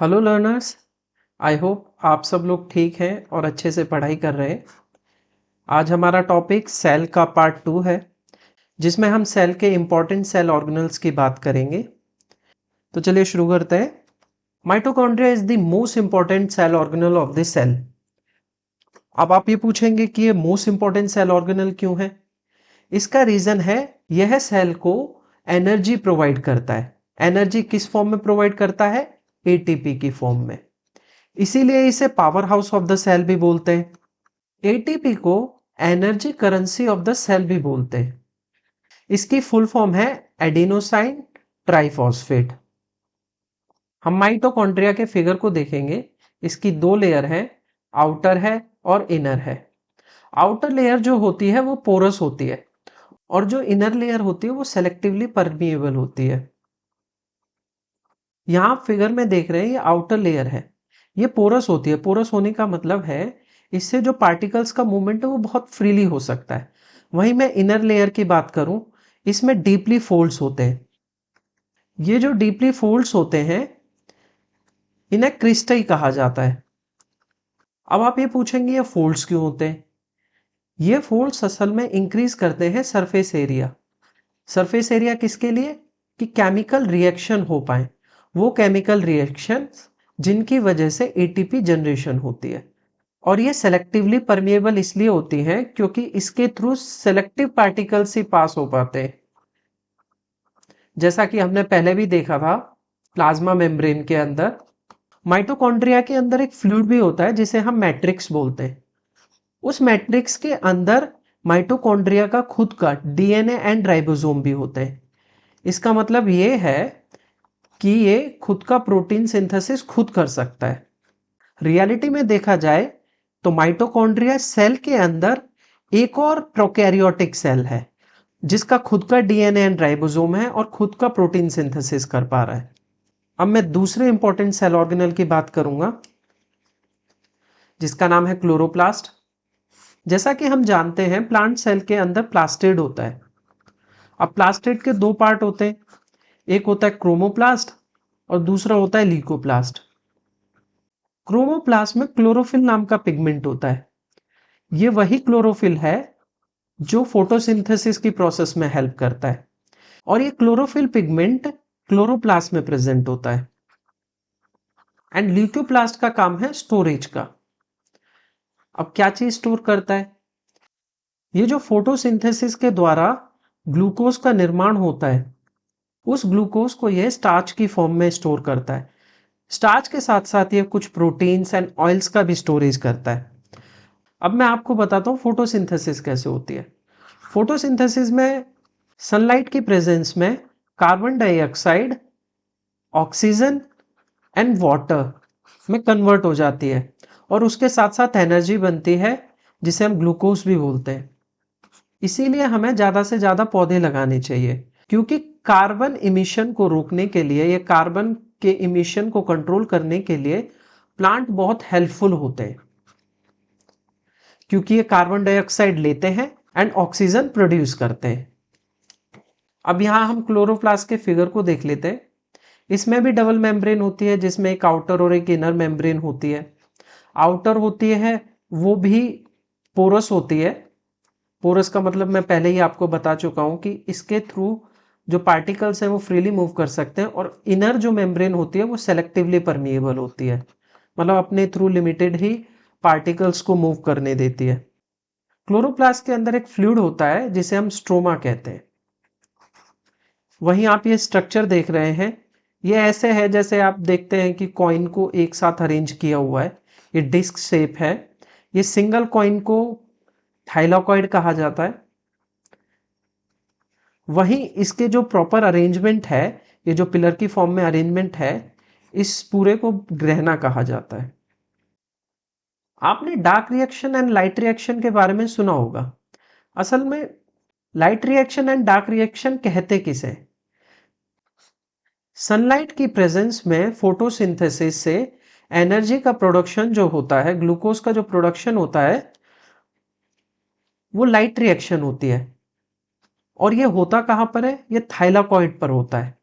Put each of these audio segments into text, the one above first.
Hello learners. I hope आप सब लोग ठीक हैं और अच्छे से पढ़ाई कर रहे हैं। आज हमारा टॉपिक सेल का पार्ट 2 है, जिसमें हम सेल के इम्पॉर्टेंट सेल ऑर्गेनल्स की बात करेंगे। तो चलिए शुरू करते हैं। Mitochondria is the most important cell organelle of the cell. अब आप ये पूछेंगे कि ये मोस्ट इंपॉर्टेंट सेल ऑर्गेनल क्यों है। इसका रीजन है, यह सेल को एनर्जी प्रोवाइड करता है। एनर्जी किस फॉर्म में प्रोवाइड करता है? एटीपी की फॉर्म में। इसीलिए इसे power house of the cell भी बोलते हैं। एटीपी को energy currency of the cell भी बोलते हैं। इसकी फुल फॉर्म है एडिनोसाइन ट्राइफॉस्फेट। हम माइटोकॉन्ड्रिया के फिगर को देखेंगे। इसकी दो लेयर है, आउटर है और इनर है। आउटर लेयर जो होती है वो पोरस होती है और जो इनर लेयर होती है वो सेलेक्टिवली परमिएबल होती है। यहां आप फिगर में देख रहे हैं, ये आउटर लेयर है, ये पोरस होती है। पोरस होने का मतलब है इससे जो पार्टिकल्स का मूवमेंट है वो बहुत फ्रीली हो सकता है। वहीं मैं इनर लेयर की बात करूं, इसमें डीपली फोल्ड्स होते हैं। ये जो डीपली फोल्ड्स होते हैं इन्हें क्रिस्टल कहा जाता है। अब आप ये पूछेंगे ये फोल्ड्स क्यों होते हैं? ये फोल्ड्स असल में इंक्रीज करते हैं सरफेस एरिया। सरफेस एरिया किसके लिए? कि केमिकल रिएक्शन हो पाए, वो केमिकल रिएक्शन जिनकी वजह से एटीपी जनरेशन होती है। और ये सेलेक्टिवली परमिएबल इसलिए होती हैं क्योंकि इसके थ्रू सेलेक्टिव पार्टिकल्स ही पास हो पाते हैं। जैसा कि हमने पहले भी देखा था प्लाज्मा मेम्ब्रेन के अंदर। माइटोकॉन्ड्रिया के अंदर एक फ्लूइड भी होता है जिसे हम मैट्रिक्स बोलते हैं। उस मैट्रिक्स के अंदर माइटोकॉन्ड्रिया का खुद का डीएनए एंड राइबोसोम भी होते हैं। इसका मतलब ये है कि ये खुद का प्रोटीन सिंथेसिस खुद कर सकता है। रियलिटी में देखा जाए तो माइटोकॉन्ड्रिया सेल के अंदर एक और प्रोकैरियोटिक सेल है जिसका खुद का डीएनए एंड राइबोसोम है और खुद का प्रोटीन सिंथेसिस कर पा रहा है। अब मैं दूसरे इंपॉर्टेंट सेल ऑर्गेनल की बात करूंगा जिसका नाम है क्लोरोप्लास्ट। जैसा कि हम जानते हैं प्लांट सेल के अंदर प्लास्टिड होता है। अब प्लास्टिड के दो पार्ट होते हैं, एक होता है क्रोमोप्लास्ट और दूसरा होता है ल्यूकोप्लास्ट। क्रोमोप्लास्ट में क्लोरोफिल नाम का पिगमेंट होता है। ये वही क्लोरोफिल है जो फोटोसिंथेसिस की प्रोसेस में हेल्प करता है और ये क्लोरोफिल पिगमेंट क्लोरोप्लास्ट में प्रेजेंट होता है। एंड ल्यूकोप्लास्ट का काम है स्टोरेज का। अब क्या चीज स्टोर करता है? ये जो फोटोसिंथेसिस के द्वारा ग्लूकोज का निर्माण होता है, उस ग्लूकोज को यह स्टार्च की फॉर्म में स्टोर करता है। स्टार्च के साथ साथ ये कुछ प्रोटीन्स एंड ऑयल्स का भी स्टोरेज करता है। अब मैं आपको बताता हूं फोटोसिंथेसिस कैसे होती है। फोटोसिंथेसिस में सनलाइट की प्रेजेंस में carbon dioxide oxygen and water में कन्वर्ट हो जाती है और उसके साथ साथ एनर्जी बनती है जिसे हम ग्लूकोज भी बोलते हैं। इसीलिए हमें ज्यादा से ज्यादा पौधे लगाने चाहिए क्योंकि कार्बन इमिशन को रोकने के लिए, ये कार्बन के इमिशन को कंट्रोल करने के लिए प्लांट बहुत हेल्पफुल होते हैं क्योंकि ये कार्बन डाइऑक्साइड लेते हैं एंड ऑक्सीजन प्रोड्यूस करते हैं। अब यहां हम क्लोरोप्लास्ट के फिगर को देख लेते हैं। इसमें भी डबल मेम्ब्रेन होती है जिसमें एक आउटर और एक इनर मेम्ब्रेन होती है। आउटर होती है वो भी पोरस होती है। पोरस का मतलब मैं पहले ही आपको बता चुका हूं कि इसके थ्रू जो पार्टिकल्स हैं वो फ्रीली मूव कर सकते हैं। और इनर जो मेम्ब्रेन होती है वो सेलेक्टिवली परमिएबल होती है, मतलब अपने थ्रू लिमिटेड ही पार्टिकल्स को मूव करने देती है। क्लोरोप्लास्ट के अंदर एक फ्लूइड होता है जिसे हम स्ट्रोमा कहते हैं। वहीं आप ये स्ट्रक्चर देख रहे हैं, ये ऐसे है जैसे आप देखते हैं कि कॉइन को एक साथ अरेंज किया हुआ है। ये डिस्क शेप है। ये सिंगल कॉइन को थाइलाकॉइड कहा जाता है। वहीं इसके जो प्रॉपर अरेंजमेंट है, ये जो पिलर की फॉर्म में अरेंजमेंट है, इस पूरे को ग्रहना कहा जाता है। आपने dark reaction and light reaction के बारे में सुना होगा। असल में light reaction and dark reaction कहते किसे? सनलाइट की प्रेजेंस में फोटोसिंथेसिस से एनर्जी का प्रोडक्शन जो होता है, ग्लूकोज का जो प्रोडक्शन होता है, वो लाइट रिएक्शन होती है। और ये होता कहां पर है? ये थाइलाकॉइड पर होता है।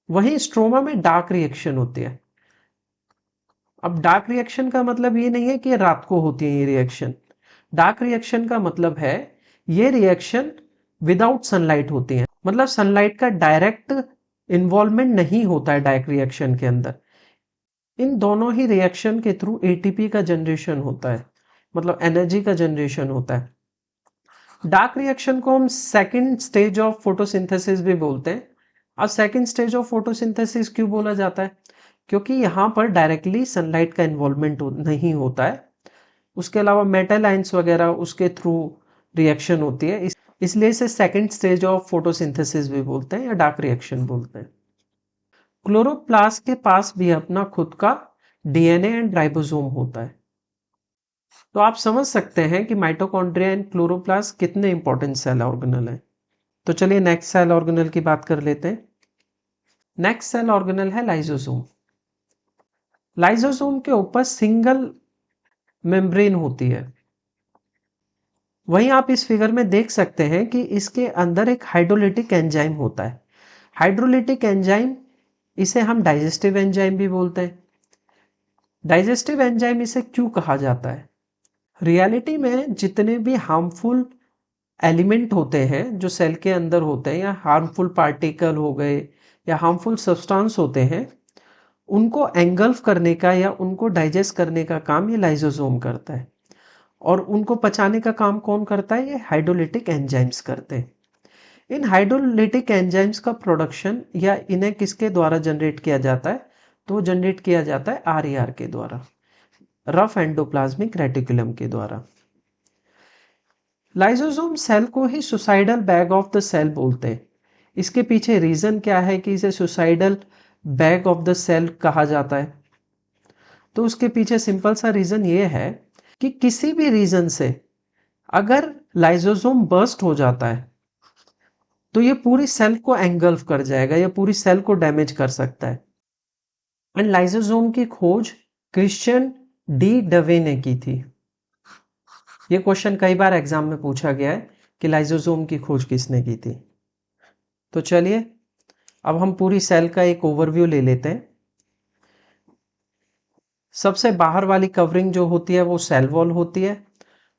वहीं स्ट्रोमा में डार्क रिएक्शन होती है। अब डार्क रिएक्शन का मतलब ये नहीं है कि रात को होती है ये रिएक्शन। डार्क रिएक्शन का मतलब है ये रिएक्शन विदाउट सनलाइट होती है, मतलब सनलाइट का डायरेक्ट इन्वॉल्वमेंट नहीं होता है डार्क रिएक्शन के अंदर। इन दोनों ही रिएक्शन के थ्रू एटीपी का जनरेशन होता है, मतलब एनर्जी का जनरेशन होता है। डार्क रिएक्शन को हम सेकंड स्टेज ऑफ फोटोसिंथेसिस भी बोलते हैं। अब सेकंड स्टेज ऑफ फोटोसिंथेसिस क्यों बोला जाता है? क्योंकि यहाँ पर डायरेक्टली सनलाइट का इन्वॉल्वमेंट नहीं होता है, उसके अलावा मेटल आयंस वगैरह उसके थ्रू रिएक्शन होती है, इसलिए इसे सेकंड स्टेज ऑफ फोटोसिंथेसिस भी बोलते हैं या डार्क रिएक्शन बोलते हैं। क्लोरोप्लास्ट के पास भी अपना खुद का डीएनए एंड राइबोसोम होता है। तो आप समझ सकते हैं कि माइटोकॉन्ड्रिया एंड क्लोरोप्लास्ट कितने इंपॉर्टेंट सेल ऑर्गेनल है। तो चलिए नेक्स्ट सेल ऑर्गेनल की बात कर लेते हैं। नेक्स्ट सेल ऑर्गेनल है लाइसोसोम। लाइसोसोम के ऊपर सिंगल मेम्ब्रेन होती है। वहीं आप इस फिगर में देख सकते हैं कि इसके अंदर एक हाइड्रोलिटिक एंजाइम होता है। हाइड्रोलिटिक एंजाइम, इसे हम डाइजेस्टिव एंजाइम भी बोलते हैं। डाइजेस्टिव एंजाइम इसे क्यों कहा जाता है? रियलिटी में जितने भी हार्मफुल एलिमेंट होते हैं जो सेल के अंदर होते हैं, या हार्मफुल पार्टिकल हो गए या हार्मफुल सब्सटेंस होते हैं, उनको एंगल्फ करने का या उनको डाइजेस्ट करने का काम ये लाइसोसोम करता है। और उनको पचाने का काम कौन करता है? ये हाइड्रोलिटिक एंजाइम्स करते हैं। इन हाइड्रोलिटिक एंजाइम्स का प्रोडक्शन या इन्हें किसके द्वारा जनरेट किया जाता है? तो जनरेट किया जाता है आरईआर के द्वारा, रफ एंडोप्लाज्मिक रेटिकुलम के द्वारा। लाइसोसोम सेल को ही suicidal bag of the cell बोलते हैं। इसके पीछे रीजन क्या है कि इसे suicidal bag of the cell कहा जाता है? तो उसके पीछे सिंपल सा रीजन ये है कि किसी भी रीजन से अगर लाइसोसोम बर्स्ट हो जाता है तो ये पूरी सेल को एंगल्फ कर जाएगा, या पूरी सेल को डैमेज कर सकता है। एंड लाइसोसोम की खोज क्रिश्चियन डी डवे ने की थी। ये क्वेश्चन कई बार एग्जाम में पूछा गया है कि लाइसोसोम की खोज किसने की थी। तो चलिए अब हम पूरी सेल का एक ओवरव्यू ले लेते हैं। सबसे बाहर वाली कवरिंग जो होती है वो सेल वॉल होती है,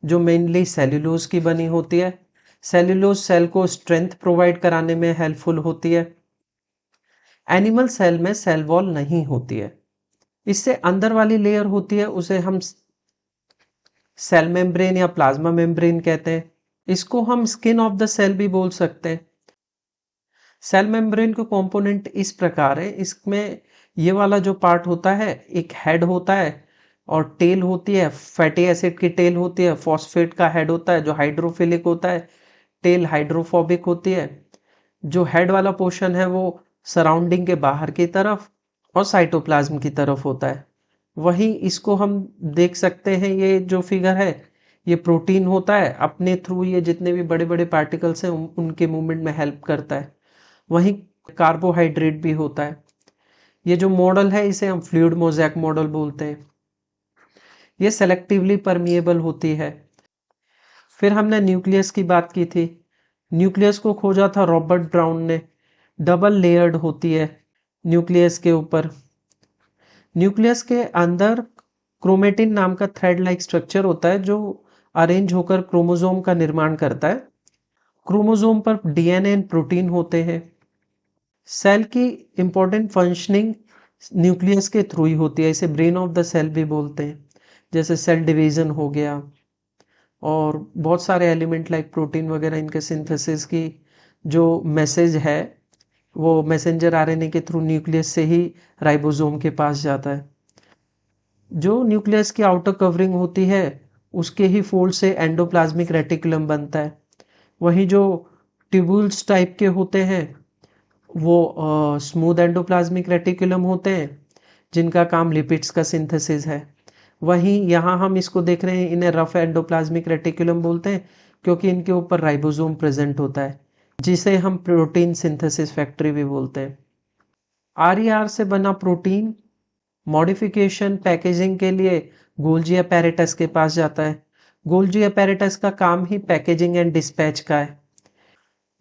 जो मेनली सेल्यूलोज की बनी होती है। सेल्यूलोज सेल को स्ट्रेंथ प्रोवाइड कराने में हेल्पफुल होती है। एनिमल सेल में सेल वॉल नहीं होती है। इससे अंदर वाली लेयर होती है उसे हम सेल मेम्ब्रेन या प्लाज्मा मेम्ब्रेन कहते हैं। इसको हम स्किन ऑफ द सेल भी बोल सकते हैं। सेल मेम्ब्रेन के कंपोनेंट इस प्रकार है, इसमें ये वाला जो पार्ट होता है, एक हेड होता है और टेल होती है, फैटी एसिड की टेल होती है, फॉस्फेट का हेड होता है जो हाइड्रोफिलिक होता है, टेल हाइड्रोफोबिक होती है। जो हेड वाला पोर्शन है वो सराउंडिंग के बाहर की तरफ और साइटोप्लाज्म की तरफ होता है। वहीं इसको हम देख सकते हैं, ये जो फिगर है ये प्रोटीन होता है, अपने थ्रू ये जितने भी बड़े बड़े पार्टिकल्स हैं उनके मूवमेंट में हेल्प करता है। वहीं कार्बोहाइड्रेट भी होता है। ये जो मॉडल है इसे हम फ्लूइड मोज़ेक मॉडल बोलते हैं। ये सेलेक्टिवली परमिएबल होती है। फिर हमने न्यूक्लियस की बात की थी। न्यूक्लियस को खोजा था रॉबर्ट ब्राउन ने। डबल लेयर्ड होती है न्यूक्लियस के ऊपर। न्यूक्लियस के अंदर क्रोमेटिन नाम का थ्रेड लाइक स्ट्रक्चर होता है जो अरेंज होकर क्रोमोसोम का निर्माण करता है। क्रोमोसोम पर डीएनए एंड प्रोटीन होते हैं। सेल की इंपॉर्टेंट फंक्शनिंग न्यूक्लियस के थ्रू ही होती है। इसे ब्रेन ऑफ द सेल भी बोलते हैं। जैसे सेल डिवीजन हो गया और बहुत सारे एलिमेंट लाइक प्रोटीन वगैरह, इनके सिंथेसिस की जो मैसेज है वो मैसेंजर आरएनए के थ्रू न्यूक्लियस से ही राइबोसोम के पास जाता है। जो न्यूक्लियस की आउटर कवरिंग होती है उसके ही फोल्ड से एंडोप्लाज्मिक रेटिकुलम बनता है। वहीं जो ट्यूबुल्स टाइप के होते हैं वो स्मूथ एंडोप्लाज्मिक रेटिकुलम होते हैं जिनका काम लिपिड्स का सिंथेसिस है। वहीं यहाँ हम इसको देख रहे हैं, इन्हें रफ एंडोप्लाज्मिक रेटिकुलम बोलते हैं क्योंकि इनके ऊपर राइबोसोम प्रेजेंट होता है जिसे हम प्रोटीन सिंथेसिस फैक्ट्री भी बोलते हैं। आरईआर से बना प्रोटीन मॉडिफिकेशन पैकेजिंग के लिए गोल्जी अपैरेटस के पास जाता है। गोल्जी अपैरेटस का काम ही पैकेजिंग एंड डिस्पैच का है।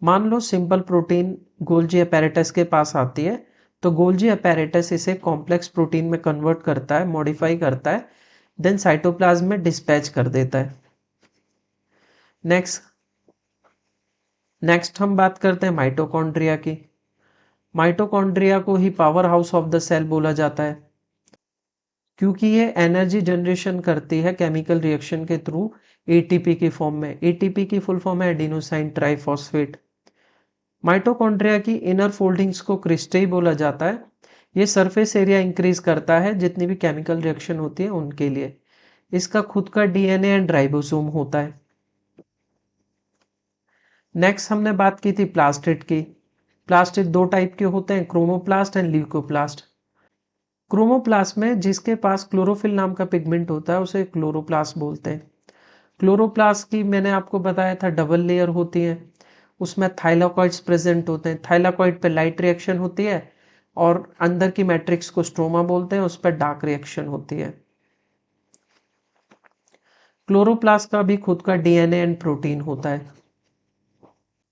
मान लो सिंपल प्रोटीन गोल्जी अपैरेटस के पास आती है तो गोल्जी अपैरेटस इसे कॉम्प्लेक्स प्रोटीन में कन्वर्ट करता है, मॉडिफाई करता है, देन साइटोप्लाज्म में डिस्पैच कर देता है। नेक्स्ट हम बात करते हैं माइटोकॉन्ड्रिया की। माइटोकॉन्ड्रिया को ही power house of the cell बोला जाता है, क्योंकि ये एनर्जी जनरेशन करती है केमिकल रिएक्शन के थ्रू एटीपी की फॉर्म में। एटीपी की फुल फॉर्म है एडिनोसाइन ट्राइफॉस्फेट। माइटोकॉन्ड्रिया की इनर फोल्डिंग्स को क्रिस्टेई बोला जाता है। ये सरफेस एरिया इंक्रीज करता है जितनी भी केमिकल रिएक्शन होती है उनके लिए। इसका खुद का डीएनए एंड राइबोसोम होता है। नेक्स्ट हमने बात की थी प्लास्टिड की। प्लास्टिड दो टाइप के होते हैं, क्रोमोप्लास्ट एंड ल्यूकोप्लास्ट। क्रोमोप्लास्ट में जिसके पास क्लोरोफिल नाम का पिगमेंट होता है उसे क्लोरोप्लास्ट बोलते हैं। क्लोरोप्लास्ट की मैंने आपको बताया था डबल लेयर होती है, उसमें थाइलाकॉइड्स प्रेजेंट होते हैं। थाइलाकॉइड पे लाइट रिएक्शन होती है और अंदर की मैट्रिक्स को स्ट्रोमा बोलते हैं, उस पर डार्क रिएक्शन होती है। क्लोरोप्लास्ट का भी खुद का डीएनए एंड प्रोटीन होता है।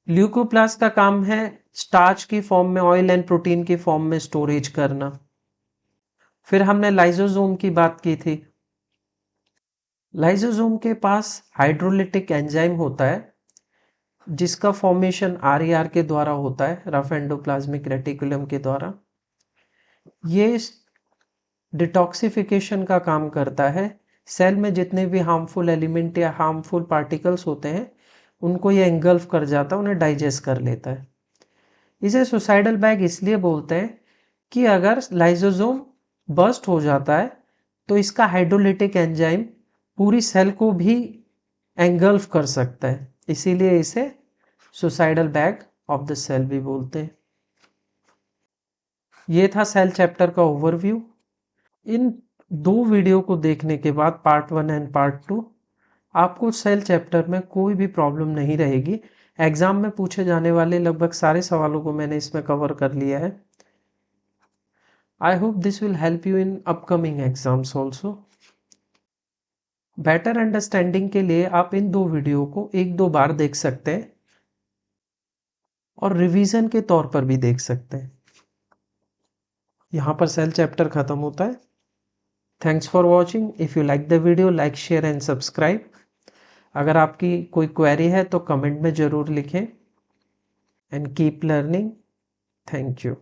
ल्यूकोप्लास्ट का काम है स्टार्च की फॉर्म में, ऑयल एंड प्रोटीन की फॉर्म में स्टोरेज करना। फिर हमने लाइसोसोम की बात की थी। लाइसोसोम के पास हाइड्रोलिटिक एंजाइम होता है जिसका फॉर्मेशन आरईआर के द्वारा होता है, रफ एंडोप्लाज्मिक रेटिकुलम के द्वारा। ये डिटॉक्सिफिकेशन का काम करता है। सेल में जितने भी हार्मफुल एलिमेंट या हार्मफुल पार्टिकल्स होते हैं उनको ये एंगल्फ कर जाता है, उन्हें डाइजेस्ट कर लेता है। इसे सुसाइडल बैग इसलिए बोलते हैं कि अगर लाइसोसोम बर्स्ट हो जाता है तो इसका हाइड्रोलिटिक एंजाइम पूरी सेल को भी एंगल्फ कर सकता है, इसीलिए इसे suicidal bag of the cell भी बोलते हैं। ये था सेल चैप्टर का ओवरव्यू। इन दो वीडियो को देखने के बाद पार्ट 1 एंड पार्ट 2 आपको सेल चैप्टर में कोई भी प्रॉब्लम नहीं रहेगी। एग्जाम में पूछे जाने वाले लगभग सारे सवालों को मैंने इसमें कवर कर लिया है। I hope this will help you in upcoming exams also. Better understanding के लिए आप इन दो वीडियो को एक दो बार देख सकते हैं और रिवीजन के तौर पर भी देख सकते हैं। यहाँ पर सेल चैप्टर खत्म होता है। Thanks for watching. If you like the video, like, share and subscribe. अगर आपकी कोई क्वेरी है तो कमेंट में ज़रूर लिखें। And keep learning. Thank you.